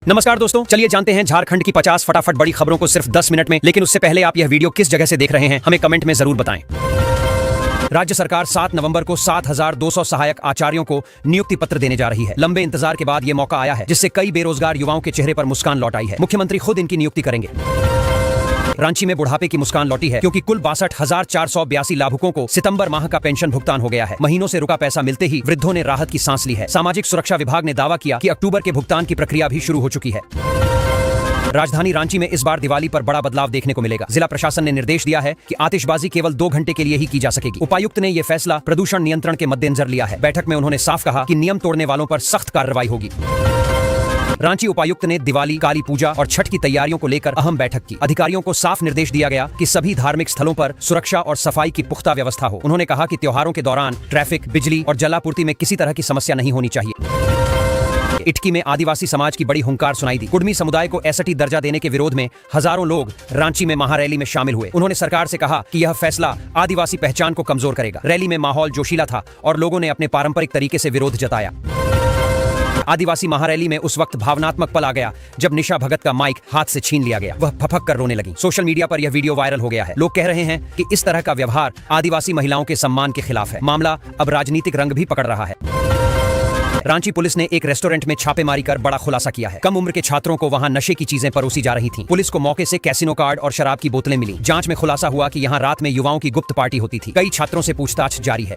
नमस्कार दोस्तों, चलिए जानते हैं झारखंड की 50 फटाफट बड़ी खबरों को सिर्फ 10 मिनट में। लेकिन उससे पहले आप यह वीडियो किस जगह से देख रहे हैं हमें कमेंट में जरूर बताएं। राज्य सरकार 7 नवंबर को 7200 सहायक आचार्यों को नियुक्ति पत्र देने जा रही है। लंबे इंतजार के बाद यह मौका आया है, जिससे कई बेरोजगार युवाओं के चेहरे पर मुस्कान लौट आई है। मुख्यमंत्री खुद इनकी नियुक्ति करेंगे। रांची में बुढ़ापे की मुस्कान लौटी है, क्योंकि कुल 62,482 लाभुकों को सितंबर माह का पेंशन भुगतान हो गया है। महीनों से रुका पैसा मिलते ही वृद्धों ने राहत की सांस ली है। सामाजिक सुरक्षा विभाग ने दावा किया कि अक्टूबर के भुगतान की प्रक्रिया भी शुरू हो चुकी है। राजधानी रांची में इस बार दिवाली पर बड़ा बदलाव देखने को मिलेगा। जिला प्रशासन ने निर्देश दिया है कि आतिशबाजी केवल 2 घंटे के लिए ही की जा सकेगी। उपायुक्त ने यह फैसला प्रदूषण नियंत्रण के मद्देनजर लिया है। बैठक में उन्होंने साफ कहा कि नियम तोड़ने वालों पर सख्त कार्रवाई होगी। रांची उपायुक्त ने दिवाली, काली पूजा और छठ की तैयारियों को लेकर अहम बैठक की। अधिकारियों को साफ निर्देश दिया गया कि सभी धार्मिक स्थलों पर सुरक्षा और सफाई की पुख्ता व्यवस्था हो। उन्होंने कहा कि त्योहारों के दौरान ट्रैफिक, बिजली और जलापूर्ति में किसी तरह की समस्या नहीं होनी चाहिए। इटकी में आदिवासी समाज की बड़ी हुंकार सुनाई दी। कुडमी समुदाय को एसटी दर्जा देने के विरोध में हजारों लोग रांची में महारैली में शामिल हुए। उन्होंने सरकार से कहा कि यह फैसला आदिवासी पहचान को कमजोर करेगा। रैली में माहौल जोशीला था और लोगों ने अपने पारंपरिक तरीके से विरोध जताया। आदिवासी महारैली में उस वक्त भावनात्मक पल आ गया जब निशा भगत का माइक हाथ से छीन लिया गया। वह फपक कर रोने लगी। सोशल मीडिया पर यह वीडियो वायरल हो गया है। लोग कह रहे हैं कि इस तरह का व्यवहार आदिवासी महिलाओं के सम्मान के खिलाफ है। मामला अब राजनीतिक रंग भी पकड़ रहा है। रांची पुलिस ने एक रेस्टोरेंट में छापेमारी कर बड़ा खुलासा किया है। कम उम्र के छात्रों को वहां नशे की चीजें परोसी जा रही थीं। पुलिस को मौके से कैसीनो कार्ड और शराब की बोतलें मिली। जांच में खुलासा हुआ कि यहां रात में युवाओं की गुप्त पार्टी होती थी। कई छात्रों से पूछताछ जारी है।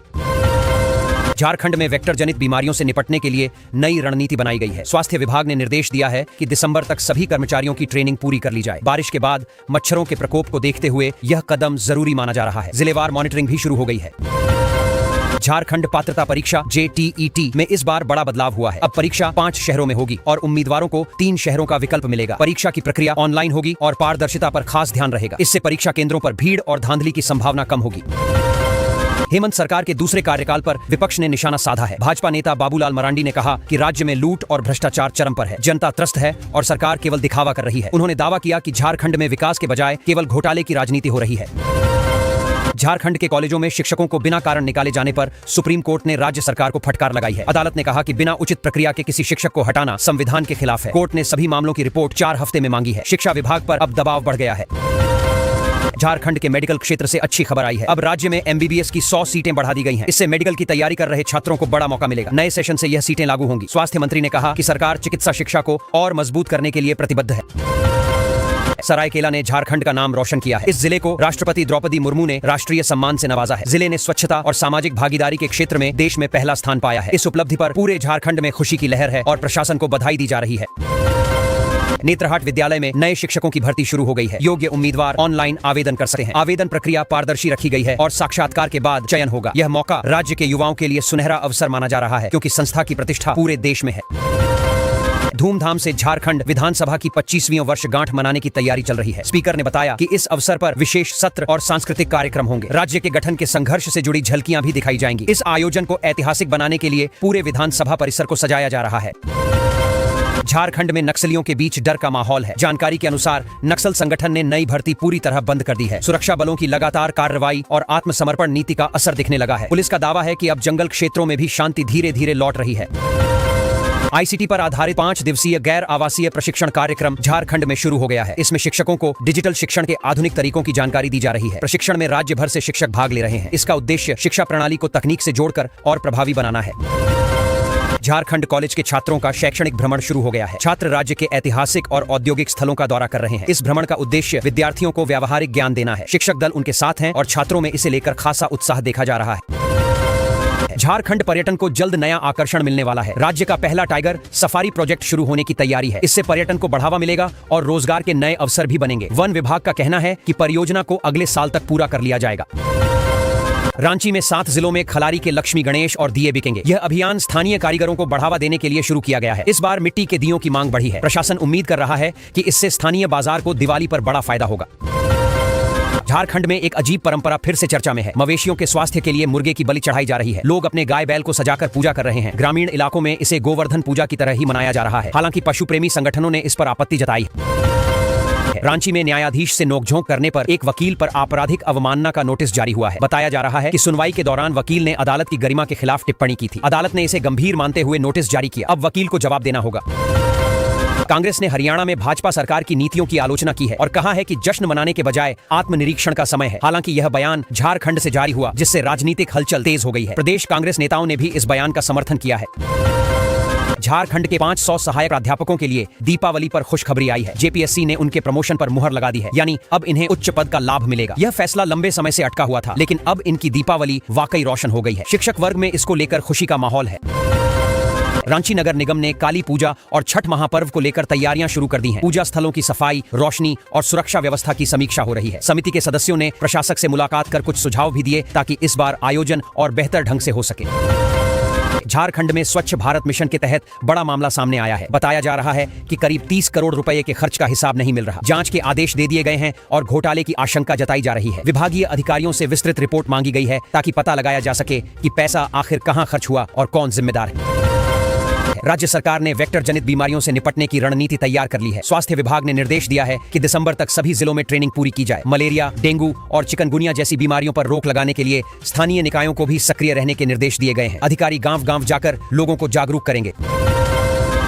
झारखंड में वेक्टर जनित बीमारियों से निपटने के लिए नई रणनीति बनाई गई है। स्वास्थ्य विभाग ने निर्देश दिया है कि दिसंबर तक सभी कर्मचारियों की ट्रेनिंग पूरी कर ली जाए। बारिश के बाद मच्छरों के प्रकोप को देखते हुए यह कदम जरूरी माना जा रहा है। जिलेवार मॉनिटरिंग भी शुरू हो गई है। झारखंड पात्रता परीक्षा JTET में इस बार बड़ा बदलाव हुआ है। अब परीक्षा 5 शहरों में होगी और उम्मीदवारों को 3 शहरों का विकल्प मिलेगा। परीक्षा की प्रक्रिया ऑनलाइन होगी और पारदर्शिता पर खास ध्यान रहेगा। इससे परीक्षा केंद्रों पर भीड़ और धांधली की संभावना कम होगी। हेमंत सरकार के दूसरे कार्यकाल पर विपक्ष ने निशाना साधा है। भाजपा नेता बाबूलाल मरांडी ने कहा कि राज्य में लूट और भ्रष्टाचार चरम पर है। जनता त्रस्त है और सरकार केवल दिखावा कर रही है। उन्होंने दावा किया कि झारखंड में विकास के बजाय केवल घोटाले की राजनीति हो रही है। झारखंड के कॉलेजों में शिक्षकों को बिना कारण निकाले जाने पर सुप्रीम कोर्ट ने राज्य सरकार को फटकार लगाई है। अदालत ने कहा कि बिना उचित प्रक्रिया के किसी शिक्षक को हटाना संविधान के खिलाफ है। कोर्ट ने सभी मामलों की रिपोर्ट 4 हफ्ते में मांगी है। शिक्षा विभाग पर अब दबाव बढ़ गया है। झारखंड के मेडिकल क्षेत्र से अच्छी खबर आई है। अब राज्य में MBBS की 100 सीटें बढ़ा दी गई हैं। इससे मेडिकल की तैयारी कर रहे छात्रों को बड़ा मौका मिलेगा। नए सेशन से यह सीटें लागू होंगी। स्वास्थ्य मंत्री ने कहा कि सरकार चिकित्सा शिक्षा को और मजबूत करने के लिए प्रतिबद्ध है। सरायकेला ने झारखंड का नाम रोशन किया है। इस जिले को राष्ट्रपति द्रौपदी मुर्मू ने राष्ट्रीय सम्मान से नवाजा है। जिले ने स्वच्छता और सामाजिक भागीदारी के क्षेत्र में देश में पहला स्थान पाया है। इस उपलब्धि पर पूरे झारखंड में खुशी की लहर है और प्रशासन को बधाई दी जा रही है। नेत्रहाट विद्यालय में नए शिक्षकों की भर्ती शुरू हो गई है। योग्य उम्मीदवार ऑनलाइन आवेदन कर सकते हैं। आवेदन प्रक्रिया पारदर्शी रखी गई है और साक्षात्कार के बाद चयन होगा। यह मौका राज्य के युवाओं के लिए सुनहरा अवसर माना जा रहा है, क्योंकि संस्था की प्रतिष्ठा पूरे देश में है। धूमधाम से झारखंड विधानसभा की 25वीं वर्षगांठ मनाने की तैयारी चल रही है। स्पीकर ने बताया कि इस अवसर पर विशेष सत्र और सांस्कृतिक कार्यक्रम होंगे। राज्य के गठन के संघर्ष से जुड़ी झलकियां भी दिखाई जाएंगी। इस आयोजन को ऐतिहासिक बनाने के लिए पूरे विधानसभा परिसर को सजाया जा रहा है। झारखंड में नक्सलियों के बीच डर का माहौल है। जानकारी के अनुसार नक्सल संगठन ने नई भर्ती पूरी तरह बंद कर दी है। सुरक्षा बलों की लगातार कार्रवाई और आत्मसमर्पण नीति का असर दिखने लगा है। पुलिस का दावा है कि अब जंगल क्षेत्रों में भी शांति धीरे धीरे लौट रही है। ICT पर आधारित 5 दिवसीय गैर आवासीय प्रशिक्षण कार्यक्रम झारखंड में शुरू हो गया है। इसमें शिक्षकों को डिजिटल शिक्षण के आधुनिक तरीकों की जानकारी दी जा रही है। प्रशिक्षण में राज्य भर से शिक्षक भाग ले रहे हैं। इसका उद्देश्य शिक्षा प्रणाली को तकनीक से जोड़कर और प्रभावी बनाना है। झारखंड कॉलेज के छात्रों का शैक्षणिक भ्रमण शुरू हो गया है। छात्र राज्य के ऐतिहासिक और औद्योगिक स्थलों का दौरा कर रहे हैं। इस भ्रमण का उद्देश्य विद्यार्थियों को व्यावहारिक ज्ञान देना है। शिक्षक दल उनके साथ हैं और छात्रों में इसे लेकर खासा उत्साह देखा जा रहा है। झारखंड पर्यटन को जल्द नया आकर्षण मिलने वाला है। राज्य का पहला टाइगर सफारी प्रोजेक्ट शुरू होने की तैयारी है। इससे पर्यटन को बढ़ावा मिलेगा और रोजगार के नए अवसर भी बनेंगे। वन विभाग का कहना है कि परियोजना को अगले साल तक पूरा कर लिया जाएगा। रांची में 7 जिलों में खलारी के लक्ष्मी गणेश और दिए बिकेंगे। यह अभियान स्थानीय कारीगरों को बढ़ावा देने के लिए शुरू किया गया है। इस बार मिट्टी के दियों की मांग बढ़ी है। प्रशासन उम्मीद कर रहा है कि इससे स्थानीय बाजार को दिवाली पर बड़ा फायदा होगा। झारखंड में एक अजीब परंपरा फिर से चर्चा में है। मवेशियों के स्वास्थ्य के लिए मुर्गे की बलि चढ़ाई जा रही है। लोग अपने गाय बैल को सजाकर पूजा कर रहे हैं। ग्रामीण इलाकों में इसे गोवर्धन पूजा की तरह ही मनाया जा रहा है। हालांकि पशु प्रेमी संगठनों ने इस पर आपत्ति जताई। रांची में न्यायाधीश से नोकझोंक करने पर एक वकील पर आपराधिक अवमानना का नोटिस जारी हुआ है। बताया जा रहा है कि सुनवाई के दौरान वकील ने अदालत की गरिमा के खिलाफ टिप्पणी की थी। अदालत ने इसे गंभीर मानते हुए नोटिस जारी किया। अब वकील को जवाब देना होगा। कांग्रेस ने हरियाणा में भाजपा सरकार की नीतियों की आलोचना की है और कहा है कि जश्न मनाने के बजाय आत्मनिरीक्षण का समय है। हालांकि यह बयान झारखंड से जारी हुआ, जिससे राजनीतिक हलचल तेज हो गई है। प्रदेश कांग्रेस नेताओं ने भी इस बयान का समर्थन किया है। झारखंड के 500 सहायक प्राध्यापकों के लिए दीपावली पर खुशखबरी आई है। जेपीएससी ने उनके प्रमोशन पर मुहर लगा दी है, यानी अब इन्हें उच्च पद का लाभ मिलेगा। यह फैसला लंबे समय से अटका हुआ था, लेकिन अब इनकी दीपावली वाकई रोशन हो गई है। शिक्षक वर्ग में इसको लेकर खुशी का माहौल है। रांची नगर निगम ने काली पूजा और छठ महापर्व को लेकर तैयारियां शुरू कर दी हैं। पूजा स्थलों की सफाई, रोशनी और सुरक्षा व्यवस्था की समीक्षा हो रही है। समिति के सदस्यों ने प्रशासक से मुलाकात कर कुछ सुझाव भी दिए, ताकि इस बार आयोजन और बेहतर ढंग से हो सके। झारखंड में स्वच्छ भारत मिशन के तहत बड़ा मामला सामने आया है। बताया जा रहा है कि करीब 30 करोड़ रुपए के खर्च का हिसाब नहीं मिल रहा। जांच के आदेश दे दिए गए हैं और घोटाले की आशंका जताई जा रही है। विभागीय अधिकारियों से विस्तृत रिपोर्ट मांगी गई है, ताकि पता लगाया जा सके कि पैसा आखिर कहां खर्च हुआ और कौन जिम्मेदार है। राज्य सरकार ने वेक्टर जनित बीमारियों से निपटने की रणनीति तैयार कर ली है। स्वास्थ्य विभाग ने निर्देश दिया है कि दिसंबर तक सभी जिलों में ट्रेनिंग पूरी की जाए। मलेरिया, डेंगू और चिकनगुनिया जैसी बीमारियों पर रोक लगाने के लिए स्थानीय निकायों को भी सक्रिय रहने के निर्देश दिए गए हैं। अधिकारी गांव-गांव जाकर लोगों को जागरूक करेंगे।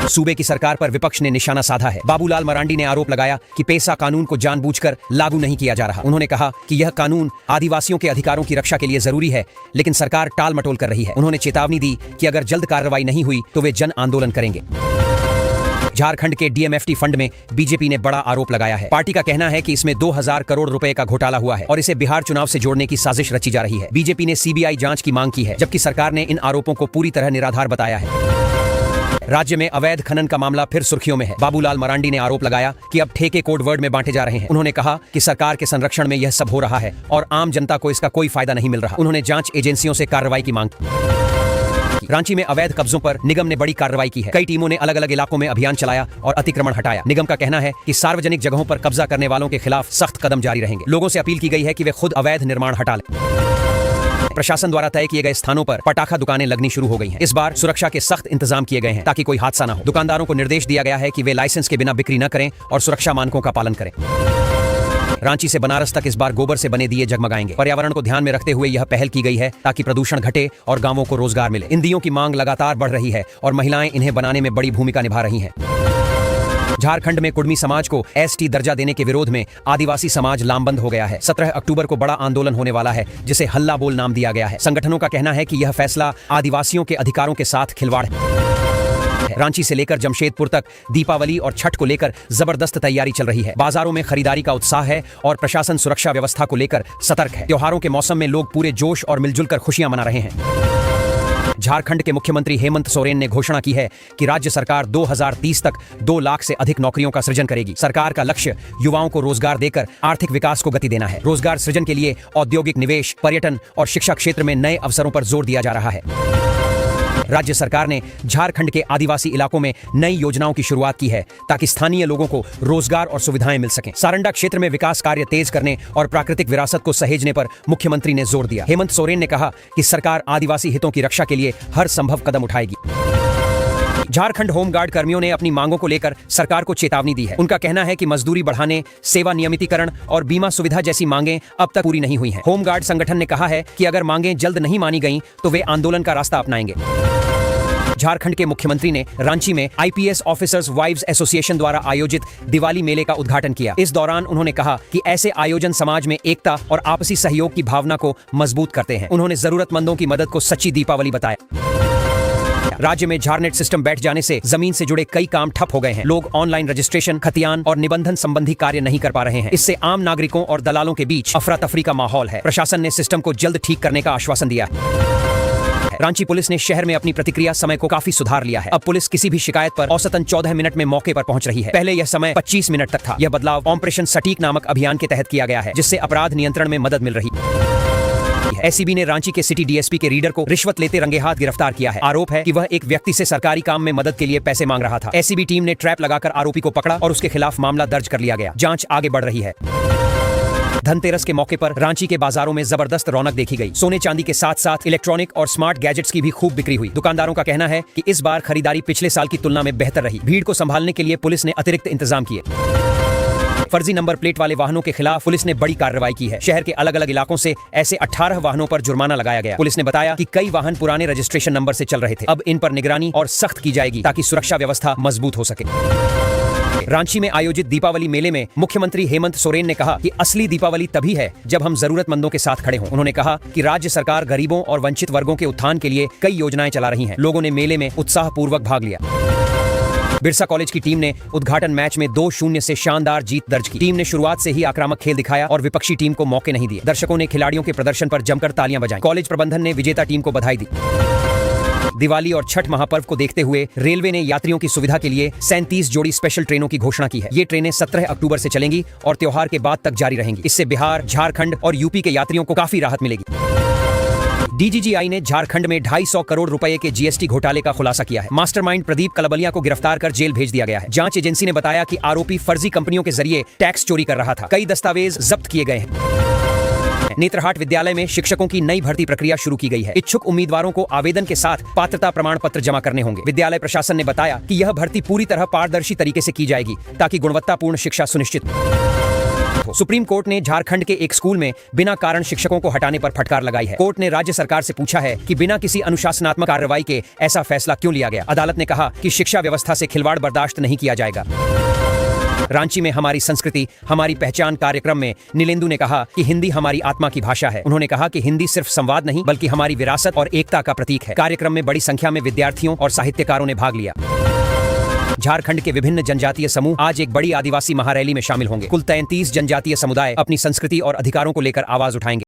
सूबे की सरकार पर विपक्ष ने निशाना साधा है। बाबूलाल मरांडी ने आरोप लगाया कि पेसा कानून को जानबूझकर लागू नहीं किया जा रहा। उन्होंने कहा कि यह कानून आदिवासियों के अधिकारों की रक्षा के लिए जरूरी है, लेकिन सरकार टाल मटोल कर रही है। उन्होंने चेतावनी दी कि अगर जल्द कार्रवाई नहीं हुई तो वे जन आंदोलन करेंगे। झारखंड के डीएमएफटी फंड में बीजेपी ने बड़ा आरोप लगाया है। पार्टी का कहना है कि इसमें 2000 करोड़ रुपए का घोटाला हुआ है और इसे बिहार चुनाव से जोड़ने की साजिश रची जा रही है। बीजेपी ने सीबीआई जांच की मांग की है, जबकि सरकार ने इन आरोपों को पूरी तरह निराधार बताया है। राज्य में अवैध खनन का मामला फिर सुर्खियों में है। बाबूलाल मरांडी ने आरोप लगाया कि अब ठेके कोड वर्ड में बांटे जा रहे हैं। उन्होंने कहा कि सरकार के संरक्षण में यह सब हो रहा है और आम जनता को इसका कोई फायदा नहीं मिल रहा। उन्होंने जांच एजेंसियों से कार्रवाई की मांग की। रांची में अवैध कब्जों पर निगम ने बड़ी कार्रवाई की है। कई टीमों ने अलग अलग इलाकों में अभियान चलाया और अतिक्रमण हटाया। निगम का कहना है कि सार्वजनिक जगहों पर कब्जा करने वालों के खिलाफ सख्त कदम जारी रहेंगे। लोगों से अपील की गई है कि वे खुद अवैध निर्माण हटा लें। प्रशासन द्वारा तय किए गए स्थानों पर पटाखा दुकानें लगनी शुरू हो गई हैं। इस बार सुरक्षा के सख्त इंतजाम किए गए हैं, ताकि कोई हादसा न हो। दुकानदारों को निर्देश दिया गया है कि वे लाइसेंस के बिना बिक्री न करें और सुरक्षा मानकों का पालन करें। रांची से बनारस तक इस बार गोबर से बने दिए जगमगाएंगे। पर्यावरण को ध्यान में रखते हुए यह पहल की गई है, ताकि प्रदूषण घटे और गांवों को रोजगार मिले। इन दियों की मांग लगातार बढ़ रही है और महिलाएं इन्हें बनाने में बड़ी भूमिका निभा रही हैं। झारखंड में कुर्मी समाज को एसटी दर्जा देने के विरोध में आदिवासी समाज लामबंद हो गया है। 17 अक्टूबर को बड़ा आंदोलन होने वाला है, जिसे हल्ला बोल नाम दिया गया है। संगठनों का कहना है कि यह फैसला आदिवासियों के अधिकारों के साथ खिलवाड़ है। रांची से लेकर जमशेदपुर तक दीपावली और छठ को लेकर जबरदस्त तैयारी चल रही है। बाजारों में खरीदारी का उत्साह है और प्रशासन सुरक्षा व्यवस्था को लेकर सतर्क है। त्योहारों के मौसम में लोग पूरे जोश और मिलजुल कर खुशियां मना रहे हैं। झारखंड के मुख्यमंत्री हेमंत सोरेन ने घोषणा की है कि राज्य सरकार 2030 तक 2 लाख से अधिक नौकरियों का सृजन करेगी। सरकार का लक्ष्य युवाओं को रोजगार देकर आर्थिक विकास को गति देना है। रोजगार सृजन के लिए औद्योगिक निवेश, पर्यटन और शिक्षा क्षेत्र में नए अवसरों पर जोर दिया जा रहा है। राज्य सरकार ने झारखंड के आदिवासी इलाकों में नई योजनाओं की शुरुआत की है, ताकि स्थानीय लोगों को रोजगार और सुविधाएं मिल सकें। सारंडा क्षेत्र में विकास कार्य तेज करने और प्राकृतिक विरासत को सहेजने पर मुख्यमंत्री ने जोर दिया। हेमंत सोरेन ने कहा कि सरकार आदिवासी हितों की रक्षा के लिए हर संभव कदम उठाएगी। झारखंड होमगार्ड कर्मियों ने अपनी मांगों को लेकर सरकार को चेतावनी दी है। उनका कहना है कि मजदूरी बढ़ाने, सेवा नियमितीकरण और बीमा सुविधा जैसी मांगें अब तक पूरी नहीं हुई हैं। होमगार्ड संगठन ने कहा है कि अगर मांगें जल्द नहीं मानी गईं तो वे आंदोलन का रास्ता अपनाएंगे। झारखंड के मुख्यमंत्री ने रांची में आईपीएस ऑफिसर्स वाइव्स एसोसिएशन द्वारा आयोजित दिवाली मेले का उद्घाटन किया। इस दौरान उन्होंने कहा कि ऐसे आयोजन समाज में एकता और आपसी सहयोग की भावना को मजबूत करते हैं। उन्होंने जरूरतमंदों की मदद को सच्ची दीपावली बताया। राज्य में झारनेट सिस्टम बैठ जाने से जमीन से जुड़े कई काम ठप हो गए हैं। लोग ऑनलाइन रजिस्ट्रेशन, खतियान और निबंधन संबंधी कार्य नहीं कर पा रहे हैं। इससे आम नागरिकों और दलालों के बीच अफरा तफरी का माहौल है। प्रशासन ने सिस्टम को जल्द ठीक करने का आश्वासन दिया है। रांची पुलिस ने शहर में अपनी प्रतिक्रिया समय को काफी सुधार लिया है। अब पुलिस किसी भी शिकायत पर औसतन 14 मिनट में मौके पर पहुंच रही है। पहले यह समय 25 मिनट तक था। यह बदलाव ऑपरेशन सटीक नामक अभियान के तहत किया गया है, जिससे अपराध नियंत्रण में मदद मिल रही है। एसीबी ने रांची के सिटी डीएसपी के रीडर को रिश्वत लेते रंगे हाथ गिरफ्तार किया है। आरोप है कि वह एक व्यक्ति से सरकारी काम में मदद के लिए पैसे मांग रहा था। एसीबी टीम ने ट्रैप लगाकर आरोपी को पकड़ा और उसके खिलाफ मामला दर्ज कर लिया गया। जांच आगे बढ़ रही है। धनतेरस के मौके पर रांची के बाजारों में जबरदस्त रौनक देखी गई। सोने चांदी के साथ साथ इलेक्ट्रॉनिक और स्मार्ट गैजेट्स की भी खूब बिक्री हुई। दुकानदारों का कहना है कि इस बार खरीदारी पिछले साल की तुलना में बेहतर रही। भीड़ को संभालने के लिए पुलिस ने अतिरिक्त इंतजाम किए। फर्जी नंबर प्लेट वाले वाहनों के खिलाफ पुलिस ने बड़ी कार्रवाई की है। शहर के अलग अलग इलाकों से ऐसे 18 वाहनों पर जुर्माना लगाया गया। पुलिस ने बताया कि कई वाहन पुराने रजिस्ट्रेशन नंबर से चल रहे थे। अब इन पर निगरानी और सख्त की जाएगी, ताकि सुरक्षा व्यवस्था मजबूत हो सके। रांची में आयोजित दीपावली मेले में मुख्यमंत्री हेमंत सोरेन ने कहा कि असली दीपावली तभी है जब हम जरूरतमंदों के साथ खड़े हों। उन्होंने कहा कि राज्य सरकार गरीबों और वंचित वर्गों के उत्थान के लिए कई योजनाएं चला रही है। लोगों ने मेले में उत्साहपूर्वक भाग लिया। बिरसा कॉलेज की टीम ने उद्घाटन मैच में 2-0 से शानदार जीत दर्ज की। टीम ने शुरुआत से ही आक्रामक खेल दिखाया और विपक्षी टीम को मौके नहीं दिए। दर्शकों ने खिलाड़ियों के प्रदर्शन पर जमकर तालियां बजाईं। कॉलेज प्रबंधन ने विजेता टीम को बधाई दी। दिवाली और छठ महापर्व को देखते हुए रेलवे ने यात्रियों की सुविधा के लिए 37 जोड़ी स्पेशल ट्रेनों की घोषणा की है। ये ट्रेनें 17 अक्टूबर से चलेंगी और त्योहार के बाद तक जारी रहेंगी। इससे बिहार, झारखंड और यूपी के यात्रियों को काफी राहत मिलेगी। डीजीजीआई ने झारखंड में 250 करोड़ रुपए के जीएसटी घोटाले का खुलासा किया है। मास्टरमाइंड प्रदीप कलबलिया को गिरफ्तार कर जेल भेज दिया गया है। जांच एजेंसी ने बताया कि आरोपी फर्जी कंपनियों के जरिए टैक्स चोरी कर रहा था। कई दस्तावेज जब्त किए गए हैं। नेत्रहाट विद्यालय में शिक्षकों की नई भर्ती प्रक्रिया शुरू की गई है। इच्छुक उम्मीदवारों को आवेदन के साथ पात्रता प्रमाण पत्र जमा करने होंगे। विद्यालय प्रशासन ने बताया कि यह भर्ती पूरी तरह पारदर्शी तरीके से की जाएगी ताकि गुणवत्तापूर्ण शिक्षा सुनिश्चित हो। सुप्रीम कोर्ट ने झारखंड के एक स्कूल में बिना कारण शिक्षकों को हटाने पर फटकार लगाई है। कोर्ट ने राज्य सरकार से पूछा है कि बिना किसी अनुशासनात्मक कार्रवाई के ऐसा फैसला क्यों लिया गया। अदालत ने कहा कि शिक्षा व्यवस्था से खिलवाड़ बर्दाश्त नहीं किया जाएगा। रांची में हमारी संस्कृति हमारी पहचान कार्यक्रम में नीलेंदु ने कहा कि हिंदी हमारी आत्मा की भाषा है। उन्होंने कहा कि हिंदी सिर्फ संवाद नहीं बल्कि हमारी विरासत और एकता का प्रतीक है। कार्यक्रम में बड़ी संख्या में विद्यार्थियों और साहित्यकारों ने भाग लिया। झारखंड के विभिन्न जनजातीय समूह आज एक बड़ी आदिवासी महारैली में शामिल होंगे। कुल 33 जनजातीय समुदाय अपनी संस्कृति और अधिकारों को लेकर आवाज उठाएंगे।